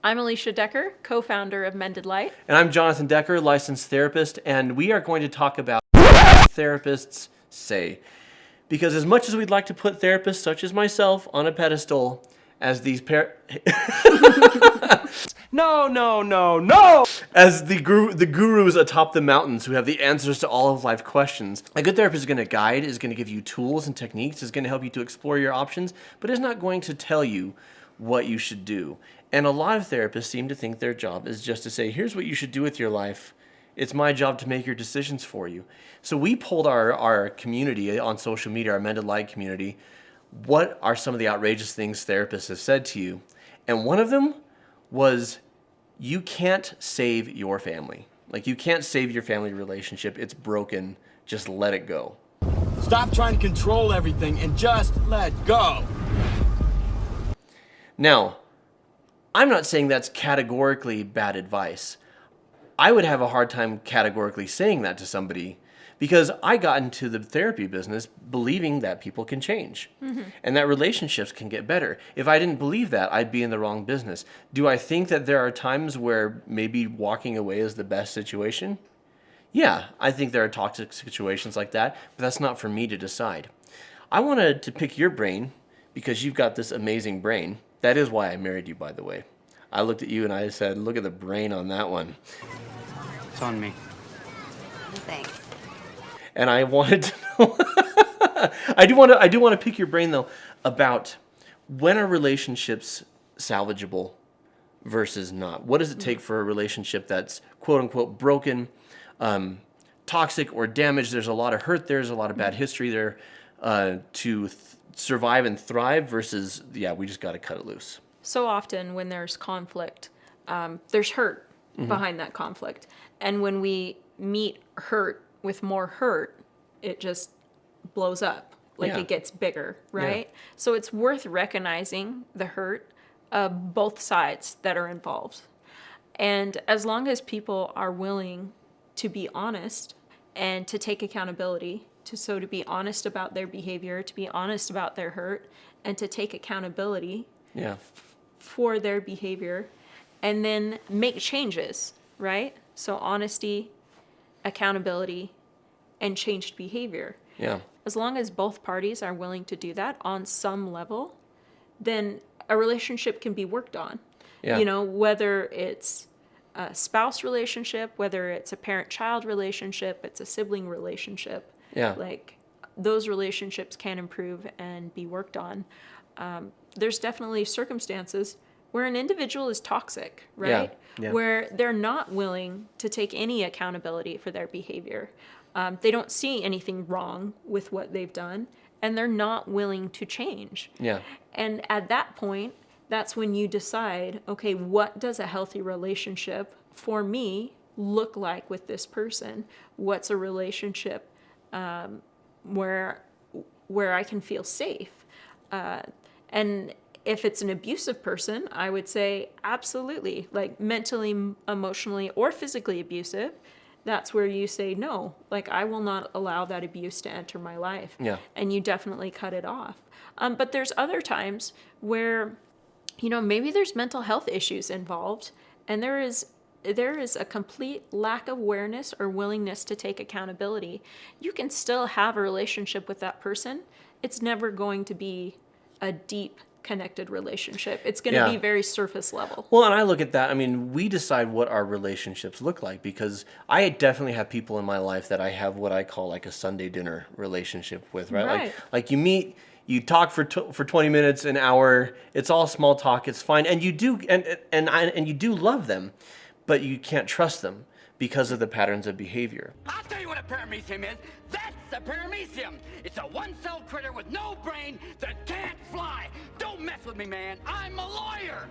I'm Alicia Decker, co-founder of Mended. And I'm Jonathan Decker, licensed therapist, and we are going to talk about therapists say. Because as much as we'd like to put therapists such as myself on a pedestal as these No! As the gurus atop the mountains who have the answers to all of life questions. A good therapist is going to guide, is going to give you tools and techniques, is going to help you to explore your options, but is not going to tell you what you should do. And a lot of therapists seem to think their job is just to say, here's what you should do with your life. It's my job to make your decisions for you. So we polled our community on social media, our Mended community. What are some of the outrageous things therapists have said to you? And one of them was, you can't save your family. Like, you can't save your family relationship. It's broken. Just let it go. Stop trying to control everything and just let go. Now, I'm not saying that's categorically bad advice. I would have a hard time categorically saying that to somebody because I got into the therapy business believing that people can change and that relationships can get better. If I didn't believe that, I'd be in the wrong business. Do I think that there are times where maybe walking away is the best situation? Yeah, I think there are toxic situations like that, but that's not for me to decide. I wanted to pick your brain because you've got this amazing brain. That is why I married you, by the way. I looked at you and I said, look at the brain on that one. It's on me. Thanks. And I wanted to know, I do want to pick your brain though about when are relationships salvageable versus not? What does it take for a relationship that's quote unquote broken, toxic or damaged? There's a lot of hurt, there's a lot of bad history there to survive and thrive versus, yeah, we just got to cut it loose. So often when there's conflict, there's hurt behind that conflict. And when we meet hurt with more hurt, it just blows up. Like it gets bigger, right? Yeah. So it's worth recognizing the hurt of both sides that are involved. And as long as people are willing to be honest and to take accountability, to be honest about their behavior, to be honest about their hurt, and to take accountability for their behavior, and then make changes, right? So honesty, accountability, and changed behavior. Yeah. As long as both parties are willing to do that on some level, then a relationship can be worked on. Yeah. You know, whether it's a spouse relationship, whether it's a parent-child relationship, it's a sibling relationship. Yeah. Like, those relationships can improve and be worked on. There's definitely circumstances where an individual is toxic, right? Yeah. Where they're not willing to take any accountability for their behavior. They don't see anything wrong with what they've done, and they're not willing to change. Yeah. And at that point, that's when you decide, okay, what does a healthy relationship for me look like with this person? What's a relationship where I can feel safe? And if it's an abusive person, I would say absolutely, like mentally, emotionally, or physically abusive. That's where you say, no, like I will not allow that abuse to enter my life. Yeah. And you definitely cut it off. But there's other times where, you know, maybe there's mental health issues involved, and there is a complete lack of awareness or willingness to take accountability. You can still have a relationship with that person. It's never going to be a deep, connected relationship. It's going to be very surface level. Well, and I look at that, I mean, we decide what our relationships look like because I definitely have people in my life that I have what I call like a Sunday dinner relationship with, right? Like you meet, you talk for 20 minutes, an hour, it's all small talk, it's fine. And you do, and you do love them, but you can't trust them because of the patterns of behavior. I'll tell you what a paramecium is. That's a paramecium. It's a one-celled critter with no brain that can't fly. Don't mess with me, man. I'm a lawyer.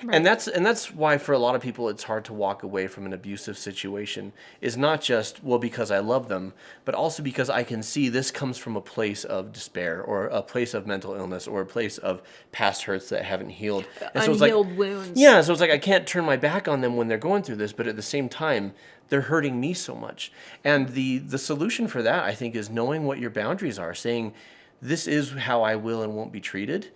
Right. And that's why for a lot of people it's hard to walk away from an abusive situation, is not just, well, because I love them, but also because I can see this comes from a place of despair or a place of mental illness or a place of past hurts that haven't healed. And so unhealed wounds. Yeah, so it's like I can't turn my back on them when they're going through this, but at the same time, they're hurting me so much. And the solution for that, I think, is knowing what your boundaries are, saying, this is how I will and won't be treated.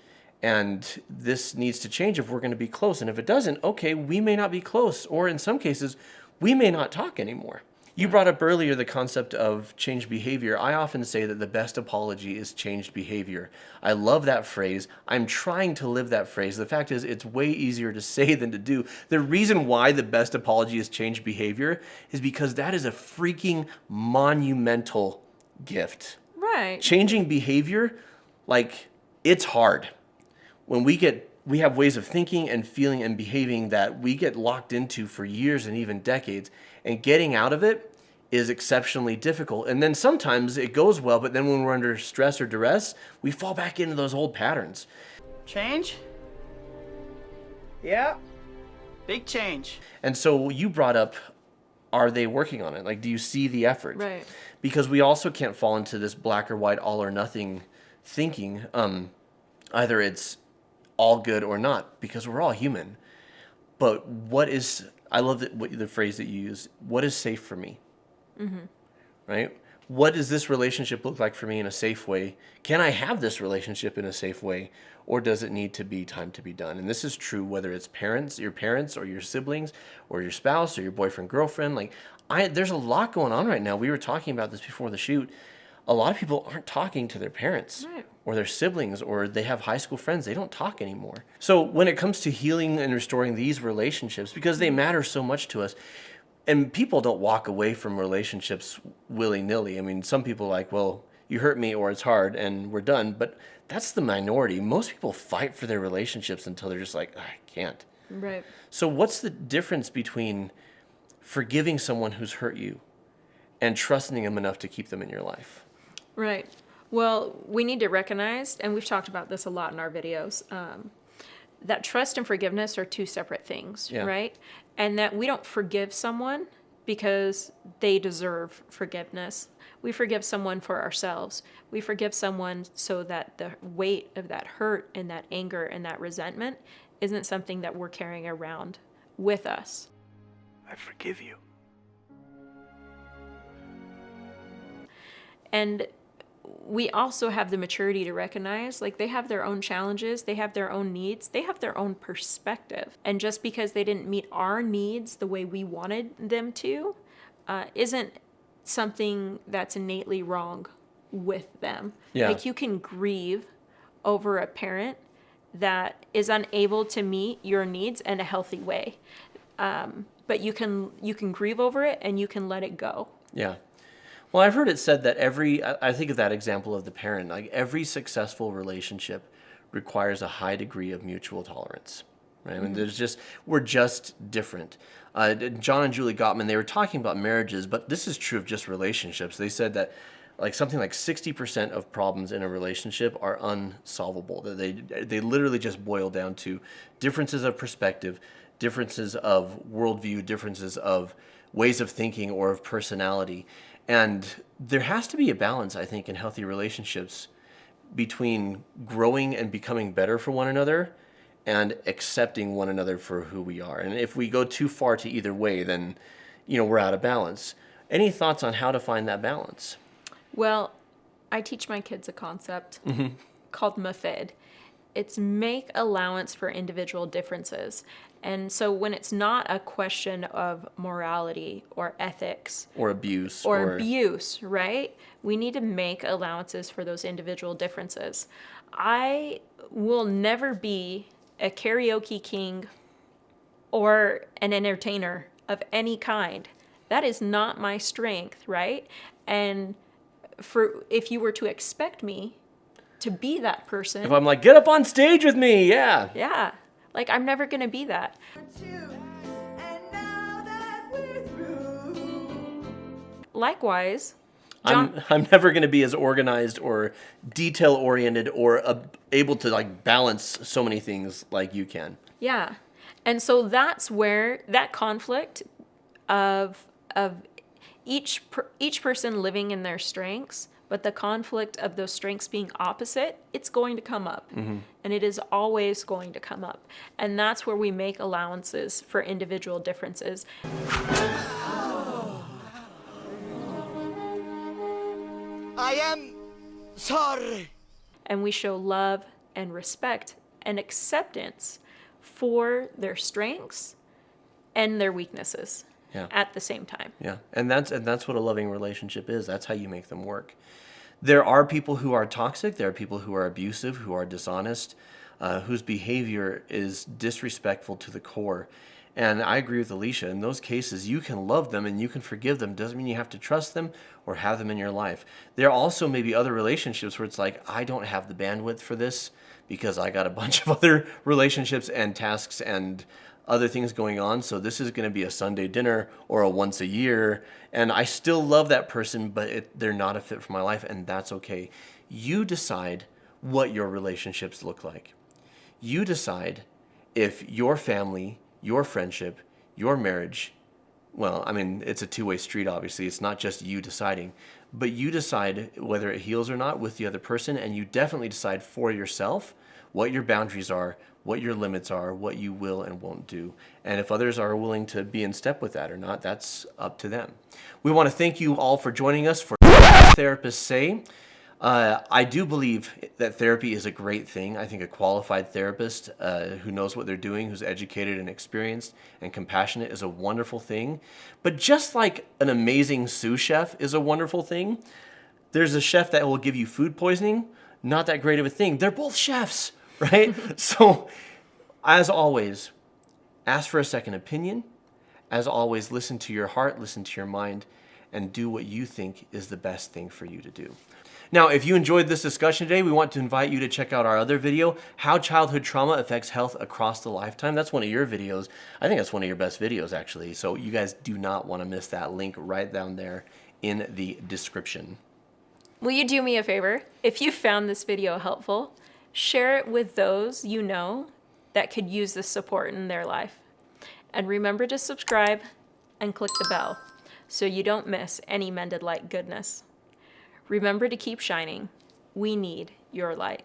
And this needs to change if we're going to be close. And if it doesn't, okay, we may not be close. Or in some cases, we may not talk anymore. You brought up earlier the concept of changed behavior. I often say that the best apology is changed behavior. I love that phrase. I'm trying to live that phrase. The fact is, it's way easier to say than to do. The reason why the best apology is changed behavior is because that is a freaking monumental gift. Right. Changing behavior, like, it's hard. When we have ways of thinking and feeling and behaving that we get locked into for years and even decades, and getting out of it is exceptionally difficult. And then sometimes it goes well, but then when we're under stress or duress, we fall back into those old patterns. Change? Yeah. Big change. And so you brought up, are they working on it? Like, do you see the effort? Right. Because we also can't fall into this black or white, all or nothing thinking. Either it's all good or not, because we're all human. But what is, I love the phrase that you use, what is safe for me? Mm-hmm. Right? What does this relationship look like for me in a safe way? Can I have this relationship in a safe way? Or does it need to be time to be done? And this is true whether it's your parents or your siblings or your spouse or your boyfriend, girlfriend. Like, there's a lot going on right now. We were talking about this before the shoot. A lot of people aren't talking to their parents. Right. Or their siblings, or they have high school friends. They don't talk anymore. So when it comes to healing and restoring these relationships, because they matter so much to us, and people don't walk away from relationships willy-nilly. I mean, some people are like, well, you hurt me or it's hard and we're done. But that's the minority. Most people fight for their relationships until they're just like, I can't. Right. So what's the difference between forgiving someone who's hurt you and trusting them enough to keep them in your life? Right. Well, we need to recognize, and we've talked about this a lot in our videos, that trust and forgiveness are two separate things, right? And that we don't forgive someone because they deserve forgiveness. We forgive someone for ourselves. We forgive someone so that the weight of that hurt and that anger and that resentment isn't something that we're carrying around with us. I forgive you. And we also have the maturity to recognize, like, they have their own challenges, they have their own needs, they have their own perspective. And just because they didn't meet our needs the way we wanted them to, isn't something that's innately wrong with them. Yeah. Like, you can grieve over a parent that is unable to meet your needs in a healthy way. But you can grieve over it and you can let it go. Yeah. Well, I've heard it said that I think of that example of the parent, like every successful relationship requires a high degree of mutual tolerance, right? I mean, we're just different. John and Julie Gottman, they were talking about marriages, but this is true of just relationships. They said that something like 60% of problems in a relationship are unsolvable. They literally just boil down to differences of perspective, differences of worldview, differences of ways of thinking or of personality. And there has to be a balance, I think, in healthy relationships between growing and becoming better for one another and accepting one another for who we are. And if we go too far to either way, then, we're out of balance. Any thoughts on how to find that balance? Well, I teach my kids a concept called Mended. It's make allowance for individual differences. And so when it's not a question of morality or ethics or abuse or abuse, right? We need to make allowances for those individual differences. I will never be a karaoke king or an entertainer of any kind. That is not my strength, right? And if you were to expect me to be that person, if I'm like, get up on stage with me, yeah, like, I'm never gonna be that. Likewise, John, I'm never going to be as organized or detail oriented or able to balance so many things like you can. Yeah. And so that's where that conflict of each person living in their strengths, but the conflict of those strengths being opposite, it's going to come up. Mm-hmm. And it is always going to come up. And that's where we make allowances for individual differences. I am sorry. And we show love and respect and acceptance for their strengths and their weaknesses at the same time. Yeah, and that's what a loving relationship is. That's how you make them work. There are people who are toxic. There are people who are abusive, who are dishonest, whose behavior is disrespectful to the core. And I agree with Alicia. In those cases, you can love them and you can forgive them. Doesn't mean you have to trust them or have them in your life. There also may be other relationships where it's like, I don't have the bandwidth for this because I got a bunch of other relationships and tasks and other things going on. So this is going to be a Sunday dinner or a once a year. And I still love that person, but they're not a fit for my life. And that's okay. You decide what your relationships look like. You decide if your family, your friendship, your marriage, well, I mean, it's a two-way street, obviously. It's not just you deciding, but you decide whether it heals or not with the other person, and you definitely decide for yourself what your boundaries are, what your limits are, what you will and won't do. And if others are willing to be in step with that or not, that's up to them. We want to thank you all for joining us for Therapists Say. I do believe that therapy is a great thing. I think a qualified therapist who knows what they're doing, who's educated and experienced and compassionate is a wonderful thing. But just like an amazing sous chef is a wonderful thing, there's a chef that will give you food poisoning. Not that great of a thing. They're both chefs, right? So, as always, ask for a second opinion. As always, listen to your heart, listen to your mind, and do what you think is the best thing for you to do. Now, if you enjoyed this discussion today, we want to invite you to check out our other video, How Childhood Trauma Affects Health Across the Lifetime. That's one of your videos. I think that's one of your best videos, actually. So you guys do not want to miss that link right down there in the description. Will you do me a favor? If you found this video helpful, share it with those you know that could use this support in their life. And remember to subscribe and click the bell so you don't miss any Mended Light goodness. Remember to keep shining. We need your light.